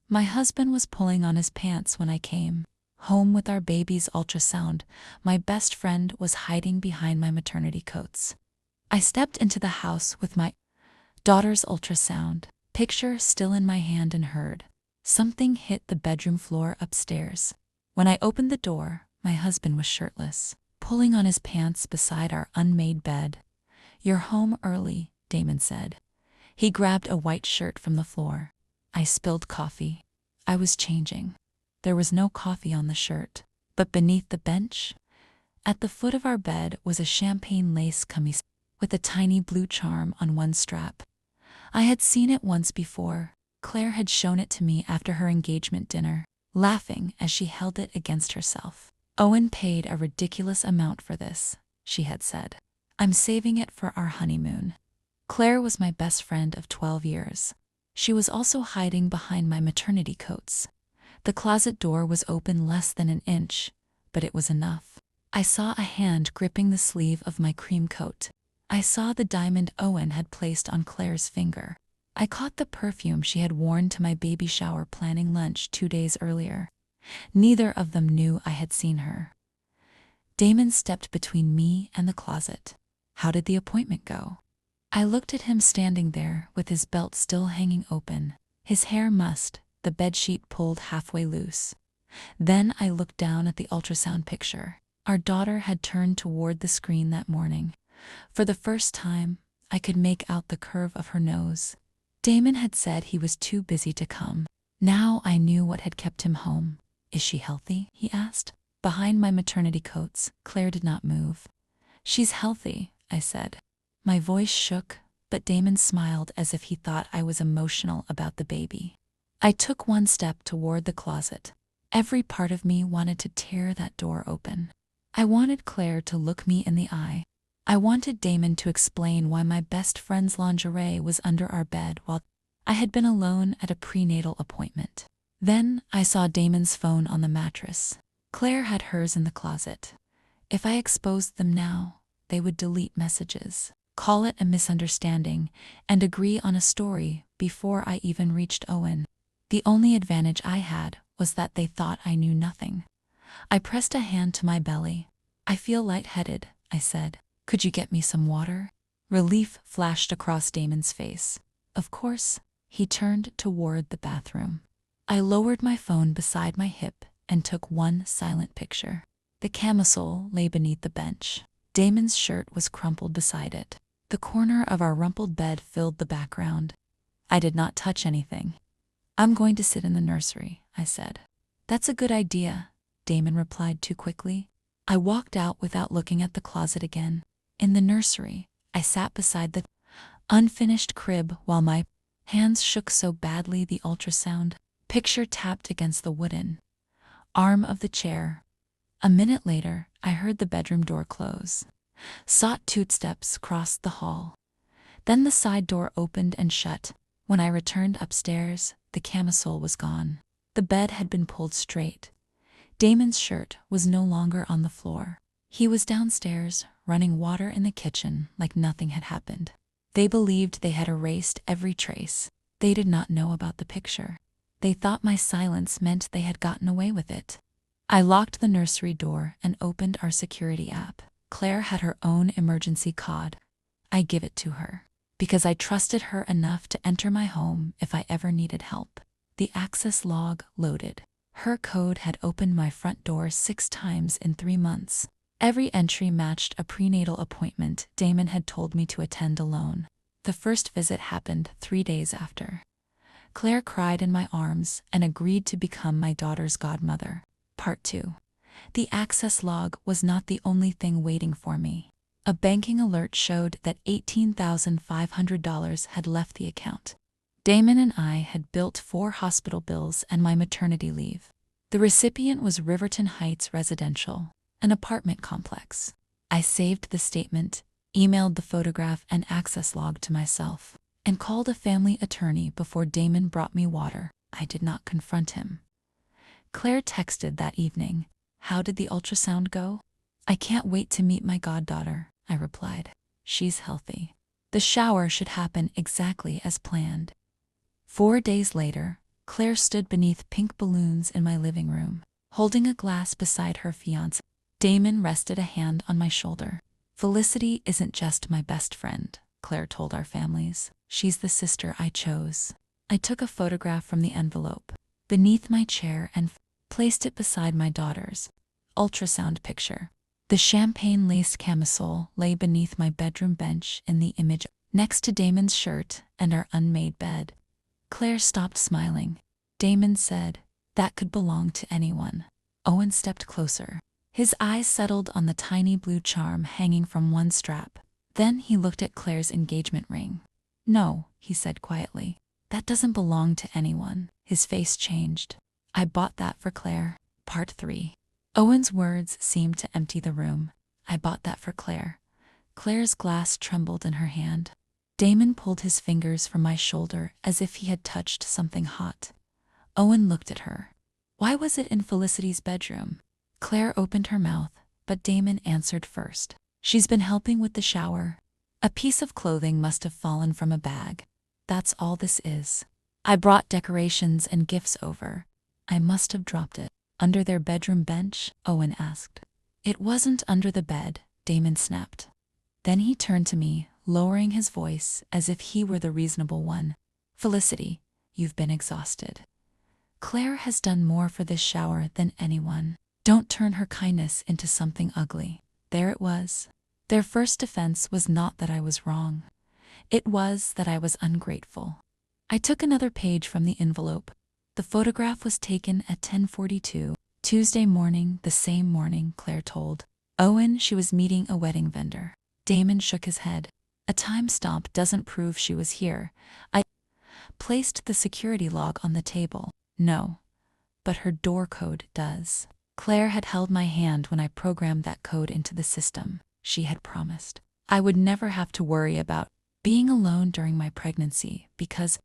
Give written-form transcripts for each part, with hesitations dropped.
My husband was pulling on his pants when I came home with our baby's ultrasound. My best friend was hiding behind my maternity coats. I stepped into the house with my daughter's ultrasound picture still in my hand and heard something hit the bedroom floor upstairs. When I opened the door, my husband was shirtless, pulling on his pants beside our unmade bed. "You're home early," Damon said. He grabbed a white shirt from the floor. I spilled coffee. I was changing. There was no coffee on the shirt, but beneath the bench, at the foot of our bed, was a champagne lace camisole with a tiny blue charm on one strap. I had seen it once before. Claire had shown it to me after her engagement dinner, laughing as she held it against herself. "Owen paid a ridiculous amount for this," she had said. "I'm saving it for our honeymoon." Claire was my best friend of 12 years. She was also hiding behind my maternity coats. The closet door was open less than an inch, but it was enough. I saw a hand gripping the sleeve of my cream coat. I saw the diamond Owen had placed on Claire's finger. I caught the perfume she had worn to my baby shower planning lunch 2 days earlier. Neither of them knew I had seen her. Damon stepped between me and the closet. "How did the appointment go?" I looked at him standing there with his belt still hanging open, his hair mussed, the bedsheet pulled halfway loose. Then I looked down at the ultrasound picture. Our daughter had turned toward the screen that morning. For the first time, I could make out the curve of her nose. Damon had said he was too busy to come. Now I knew what had kept him home. "Is she healthy?" he asked. Behind my maternity coats, Claire did not move. "She's healthy," I said. My voice shook, but Damon smiled as if he thought I was emotional about the baby. I took one step toward the closet. Every part of me wanted to tear that door open. I wanted Claire to look me in the eye. I wanted Damon to explain why my best friend's lingerie was under our bed while I had been alone at a prenatal appointment. Then I saw Damon's phone on the mattress. Claire had hers in the closet. If I exposed them now, they would delete messages, call it a misunderstanding, and agree on a story before I even reached Owen. The only advantage I had was that they thought I knew nothing. I pressed a hand to my belly. "I feel lightheaded," I said. "Could you get me some water?" Relief flashed across Damon's face. "Of course." He turned toward the bathroom. I lowered my phone beside my hip and took one silent picture. The camisole lay beneath the bench. Damon's shirt was crumpled beside it. The corner of our rumpled bed filled the background. I did not touch anything. "I'm going to sit in the nursery," I said. "That's a good idea," Damon replied too quickly. I walked out without looking at the closet again. In the nursery, I sat beside the unfinished crib while my hands shook so badly the ultrasound picture tapped against the wooden arm of the chair. A minute later, I heard the bedroom door close. Soft footsteps crossed the hall. Then the side door opened and shut. When I returned upstairs, the camisole was gone. The bed had been pulled straight. Damon's shirt was no longer on the floor. He was downstairs, running water in the kitchen like nothing had happened. They believed they had erased every trace. They did not know about the picture. They thought my silence meant they had gotten away with it. I locked the nursery door and opened our security app. Claire had her own emergency code. I give it to her because I trusted her enough to enter my home if I ever needed help. The access log loaded. Her code had opened my front door 6 times in 3 months. Every entry matched a prenatal appointment Damon had told me to attend alone. The first visit happened 3 days after. Claire cried in my arms and agreed to become my daughter's godmother. Part 2. The access log was not the only thing waiting for me. A banking alert showed that $18,500 had left the account. Damon and I had built 4 hospital bills and my maternity leave. The recipient was Riverton Heights Residential, an apartment complex. I saved the statement, emailed the photograph and access log to myself, and called a family attorney before Damon brought me water. I did not confront him. Claire texted that evening. "How did the ultrasound go?" "I can't wait to meet my goddaughter," I replied. "She's healthy. The shower should happen exactly as planned." 4 days later, Claire stood beneath pink balloons in my living room, holding a glass beside her fiancé. Damon rested a hand on my shoulder. Felicity isn't just my best friend, Claire told our families. She's the sister I chose. I took a photograph from the envelope beneath my chair and placed it beside my daughter's ultrasound picture. The champagne-laced camisole lay beneath my bedroom bench in the image, next to Damon's shirt and our unmade bed. Claire stopped smiling. Damon said, "That could belong to anyone." Owen stepped closer. His eyes settled on the tiny blue charm hanging from one strap. Then he looked at Claire's engagement ring. "No," he said quietly. "That doesn't belong to anyone." His face changed. "I bought that for Claire." Part 3. Owen's words seemed to empty the room. I bought that for Claire. Claire's glass trembled in her hand. Damon pulled his fingers from my shoulder as if he had touched something hot. Owen looked at her. "Why was it in Felicity's bedroom?" Claire opened her mouth, but Damon answered first. "She's been helping with the shower. A piece of clothing must have fallen from a bag. That's all this is. I brought decorations and gifts over. I must have dropped it." "Under their bedroom bench?" Owen asked. "It wasn't under the bed," Damon snapped. Then he turned to me, lowering his voice as if he were the reasonable one. "Felicity, you've been exhausted. Claire has done more for this shower than anyone. Don't turn her kindness into something ugly." There it was. Their first defense was not that I was wrong. It was that I was ungrateful. I took another page from the envelope. The photograph was taken at 10:42, Tuesday morning, the same morning Claire told Owen she was meeting a wedding vendor. Damon shook his head. "A time stamp doesn't prove she was here." I placed the security log on the table. "No, but her door code does." Claire had held my hand when I programmed that code into the system. She had promised I would never have to worry about being alone during my pregnancy because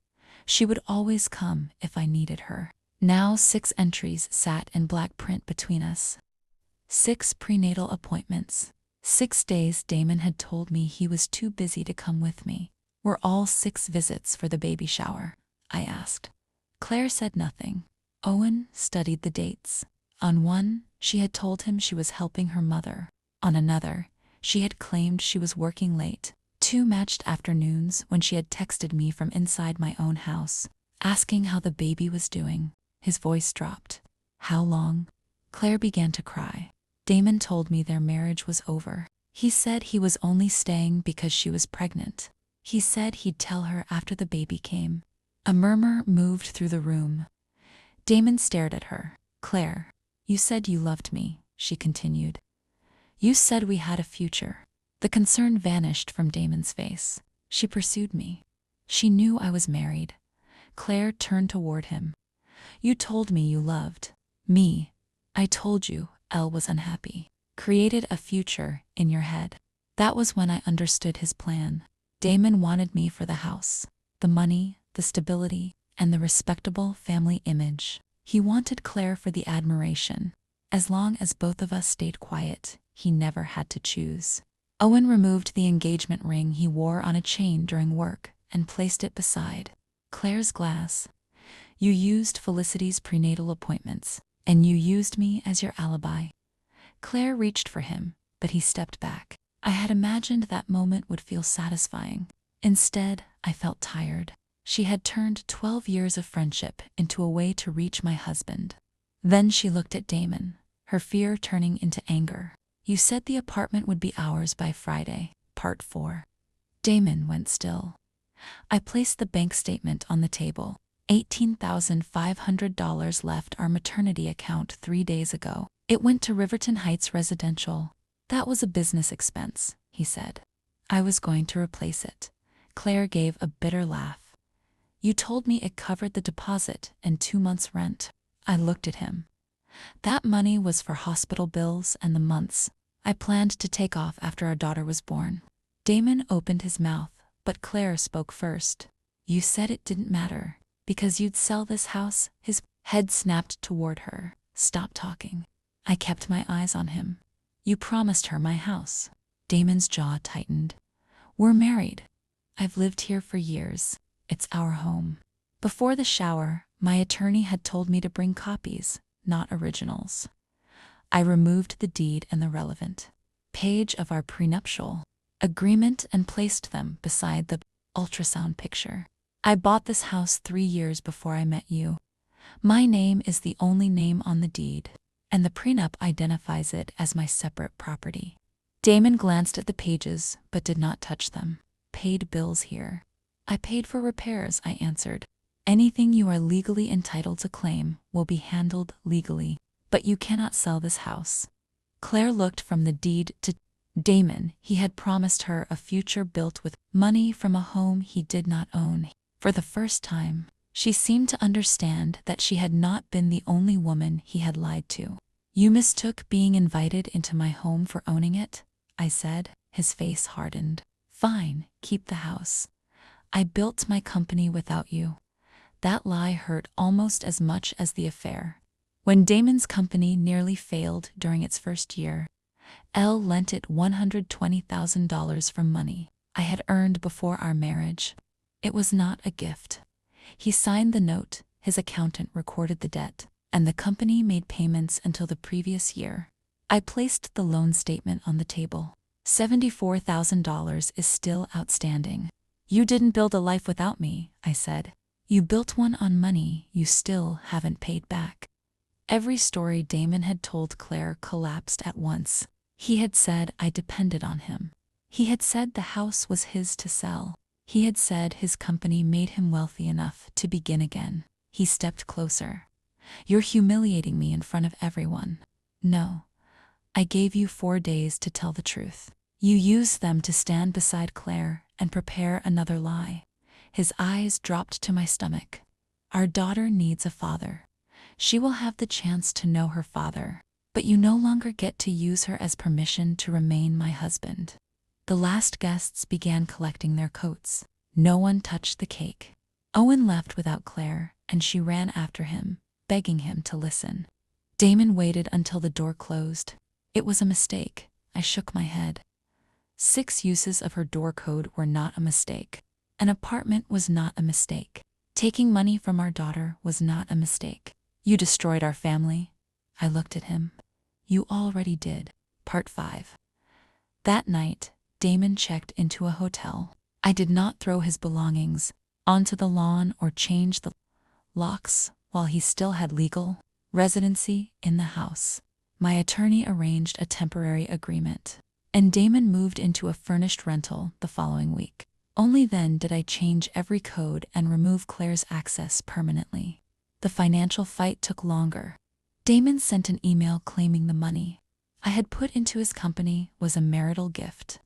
she would always come if I needed her. Now 6 entries sat in black print between us. 6 prenatal appointments. 6 days Damon had told me he was too busy to come with me. Were all 6 visits for the baby shower? I asked. Claire said nothing. Owen studied the dates. On one, she had told him she was helping her mother. On another, she had claimed she was working late. 2 matched afternoons when she had texted me from inside my own house, asking how the baby was doing. His voice dropped. "How long?" Claire began to cry. Damon told me their marriage was over. He said he was only staying because she was pregnant. He said he'd tell her after the baby came. A murmur moved through the room. Damon stared at her. "Claire, you said you loved me," she continued. "You said we had a future." The concern vanished from Damon's face. She pursued me. She knew I was married. Claire turned toward him. "You told me you loved me. I told you Elle was unhappy. Created a future in your head." That was when I understood his plan. Damon wanted me for the house, the money, the stability, and the respectable family image. He wanted Claire for the admiration. As long as both of us stayed quiet, he never had to choose. Owen removed the engagement ring he wore on a chain during work and placed it beside Claire's glass. "You used Felicity's prenatal appointments, and you used me as your alibi." Claire reached for him, but he stepped back. I had imagined that moment would feel satisfying. Instead, I felt tired. She had turned 12 years of friendship into a way to reach my husband. Then she looked at Damon, her fear turning into anger. "You said the apartment would be ours by Friday." Part 4. Damon went still. I placed the bank statement on the table. $18,500 left our maternity account 3 days ago. It went to Riverton Heights Residential. "That was a business expense," he said. "I was going to replace it." Claire gave a bitter laugh. "You told me it covered the deposit and 2 months' rent." I looked at him. That money was for hospital bills and the months I planned to take off after our daughter was born. Damon opened his mouth, but Claire spoke first. "You said it didn't matter, because you'd sell this house." His head snapped toward her. "Stop talking." I kept my eyes on him. "You promised her my house." Damon's jaw tightened. "We're married. I've lived here for years. It's our home." Before the shower, My attorney had told me to bring copies, not originals. I removed the deed and the relevant page of our prenuptial agreement and placed them beside the ultrasound picture. I bought this house 3 years before I met you. My name is the only name on the deed, and the prenup identifies it as my separate property. Damon glanced at the pages but did not touch them. Paid bills here. I paid for repairs, I answered. Anything you are legally entitled to claim will be handled legally, but you cannot sell this house. Claire looked from the deed to Damon. He had promised her a future built with money from a home he did not own. For the first time, she seemed to understand that she had not been the only woman he had lied to. You mistook being invited into my home for owning it, I said. His face hardened. Fine, keep the house. I built my company without you. That lie hurt almost as much as the affair. When Damon's company nearly failed during its first year, Elle lent it $120,000 from money I had earned before our marriage. It was not a gift. He signed the note, his accountant recorded the debt, and the company made payments until the previous year. I placed the loan statement on the table. $74,000 is still outstanding. You didn't build a life without me, I said. You built one on money you still haven't paid back. Every story Damon had told Claire collapsed at once. He had said I depended on him. He had said the house was his to sell. He had said his company made him wealthy enough to begin again. He stepped closer. You're humiliating me in front of everyone. No. I gave you 4 days to tell the truth. You used them to stand beside Claire and prepare another lie. His eyes dropped to my stomach. Our daughter needs a father. She will have the chance to know her father, but you no longer get to use her as permission to remain my husband. The last guests began collecting their coats. No one touched the cake. Owen left without Claire, and she ran after him, begging him to listen. Damon waited until the door closed. It was a mistake. I shook my head. 6 uses of her door code were not a mistake. An apartment was not a mistake. Taking money from our daughter was not a mistake. You destroyed our family. I looked at him. You already did. Part 5. That night, Damon checked into a hotel. I did not throw his belongings onto the lawn or change the locks while he still had legal residency in the house. My attorney arranged a temporary agreement, and Damon moved into a furnished rental the following week. Only then did I change every code and remove Claire's access permanently. The financial fight took longer. Damon sent an email claiming the money I had put into his company was a marital gift,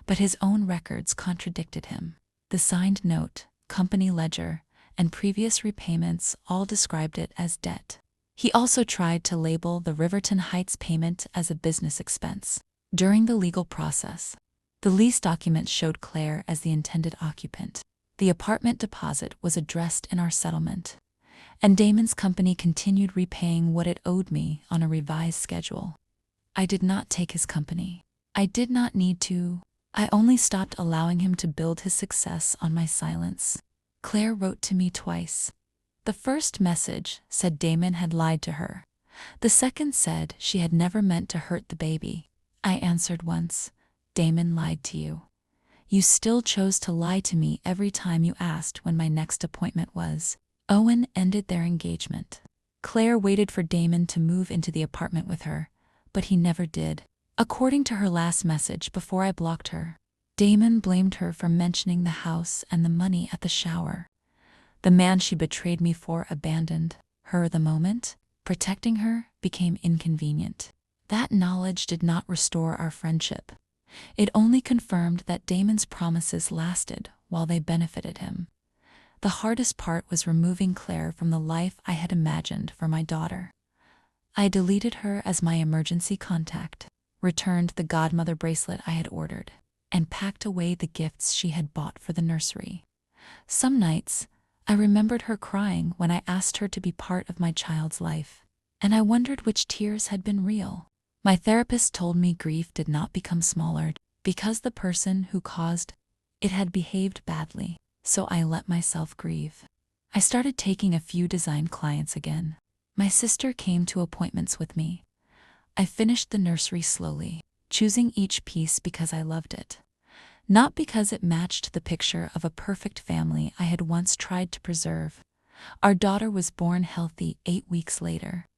but his own records contradicted him. The signed note, company ledger, and previous repayments all described it as debt. He also tried to label the Riverton Heights payment as a business expense. During the legal process, the lease documents showed Claire as the intended occupant. The apartment deposit was addressed in our settlement, and Damon's company continued repaying what it owed me on a revised schedule. I did not take his company. I did not need to. I only stopped allowing him to build his success on my silence. Claire wrote to me twice. The first message said Damon had lied to her. The second said she had never meant to hurt the baby. I answered once, Damon lied to you. You still chose to lie to me every time you asked when my next appointment was. Owen ended their engagement. Claire waited for Damon to move into the apartment with her, but he never did. According to her last message before I blocked her, Damon blamed her for mentioning the house and the money at the shower. The man she betrayed me for abandoned her the moment protecting her became inconvenient. That knowledge did not restore our friendship. It only confirmed that Damon's promises lasted while they benefited him. The hardest part was removing Claire from the life I had imagined for my daughter. I deleted her as my emergency contact, returned the godmother bracelet I had ordered, and packed away the gifts she had bought for the nursery. Some nights, I remembered her crying when I asked her to be part of my child's life, and I wondered which tears had been real. My therapist told me grief did not become smaller because the person who caused it had behaved badly, so I let myself grieve. I started taking a few design clients again. My sister came to appointments with me. I finished the nursery slowly, choosing each piece because I loved it, not because it matched the picture of a perfect family I had once tried to preserve. Our daughter was born healthy 8 weeks later.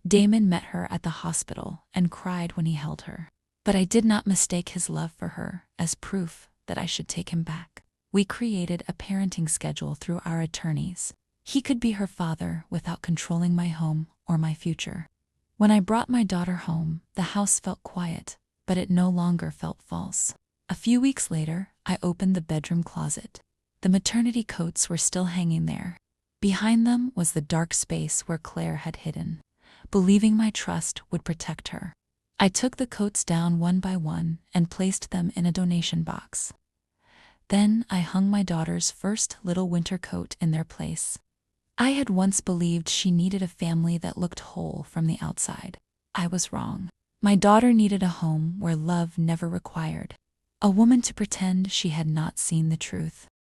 Damon met her at the hospital and cried when he held her. But I did not mistake his love for her as proof that I should take him back. We created a parenting schedule through our attorneys. He could be her father without controlling my home or my future. When I brought my daughter home, the house felt quiet, but it no longer felt false. A few weeks later, I opened the bedroom closet. The maternity coats were still hanging there. Behind them was the dark space where Claire had hidden, believing my trust would protect her. I took the coats down one by one and placed them in a donation box. Then I hung my daughter's first little winter coat in their place. I had once believed she needed a family that looked whole from the outside. I was wrong. My daughter needed a home where love never required a woman to pretend she had not seen the truth.